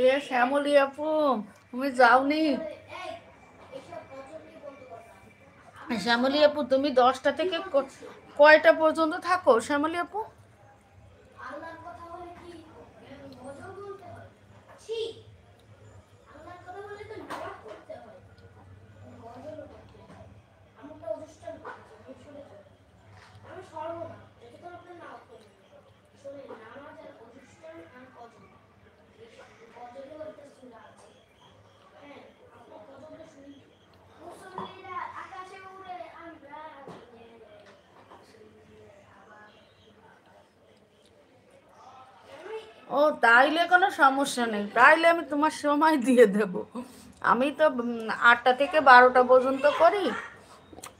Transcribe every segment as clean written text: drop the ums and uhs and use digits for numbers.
এ শ্যামলী আপু, তুমি যাওনি? শ্যামলী আপু, তুমি 10টা থেকে কয়টা পর্যন্ত থাকো শ্যামলী আপু? ও, তাইলে কোনো সমস্যা নেই, তাইলে আমি তোমার সময় দিয়ে দেব। আমি তো 8টা থেকে 12টা পর্যন্ত করি।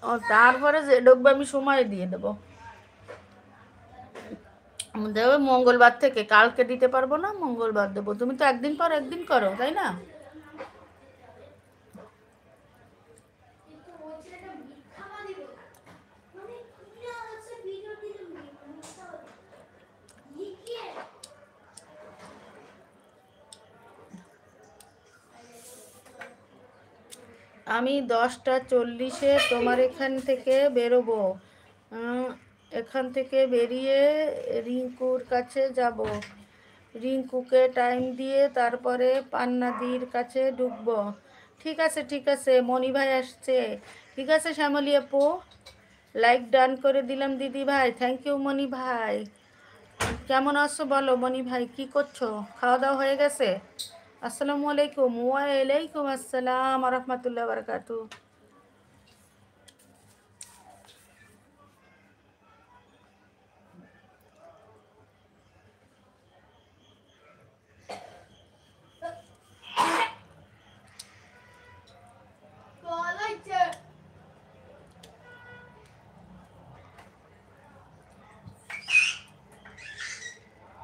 ও, তারপরে যে ঢুকবে আমি সময় দিয়ে দেবো। দেবো মঙ্গলবার থেকে, কালকে দিতে পারবো না, মঙ্গলবার দেবো। তুমি তো একদিন পর একদিন করো, তাই না? আমি 10টা 40-এ তোমার এখান থেকে বেরোবো। উম, এখান থেকে বেরিয়ে রিঙ্কুর কাছে যাব। রিঙ্কুকে টাইম দিয়ে তারপরে পান্নাদির কাছে ঢুকবো। ঠিক আছে, ঠিক আছে, মণি ভাই আসছে। ঠিক আছে শ্যামলী আপু, লাইক ডান করে দিলাম দিদি ভাই। থ্যাংক ইউ মণি ভাই। কেমন আছো বলো মণি ভাই, কি করছো? খাওয়া দাওয়া হয়ে গেছে? আসসালামু আলাইকুম। ওয়ালাইকুম আসসালাম রহমতুল্লাহ বারকাতু।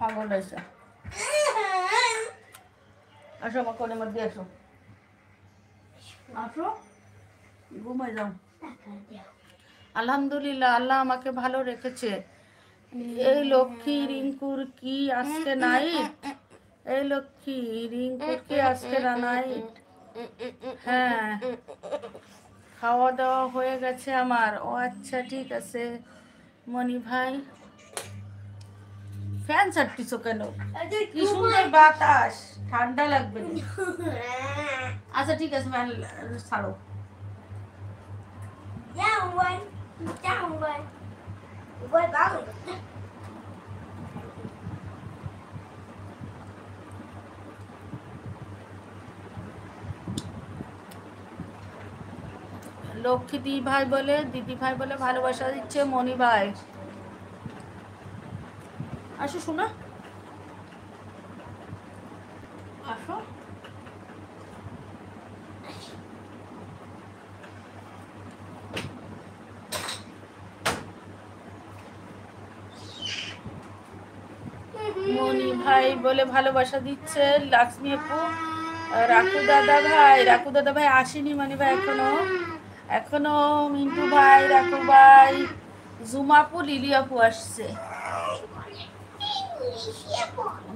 পাগল হয়েছে। আসো আমার কোলের মধ্যে আসো, আসো, ঘুমাই যাও। আলহামদুলিল্লাহ, আল্লাহ আমাকে ভালো রেখেছে। এই লক্ষ্মী রিঙ্কুর কি আজকে নাইট? এই লক্ষ্মী রিঙ্কুর কি আজকে নাইট? হ্যাঁ, খাওয়া দাওয়া হয়ে গেছে আমার। ও আচ্ছা, ঠিক আছে মণি ভাই। ফ্যান ছাড়তিস কেন? কি সুন্দর বাতাস, ঠান্ডা লাগবে না। আচ্ছা ঠিক আছে, ফ্যান ছাড়ো। লক্ষ্মী দিদি ভাই বলে ভালোবাসা দিচ্ছে মণি ভাই। আসো শোনা, আসো। মণি ভাই বলে ভালোবাসা দিচ্ছে লক্ষ্মী আপু। রাখু দাদা ভাই আসেনি মণি ভাই এখনো। এখনো মিন্টু ভাই, রাখু ভাই, জুমাপু, লিলি আপু আসছে,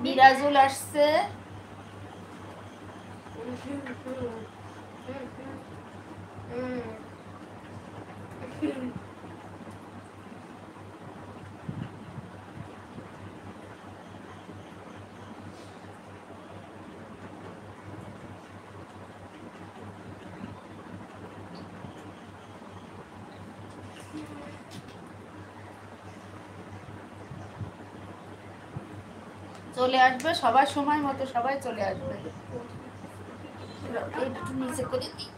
মিরাজুল আসছে। চলে আসবে সবার সময় মতো, সবাই চলে আসবে। একটু নিচে করে দিই।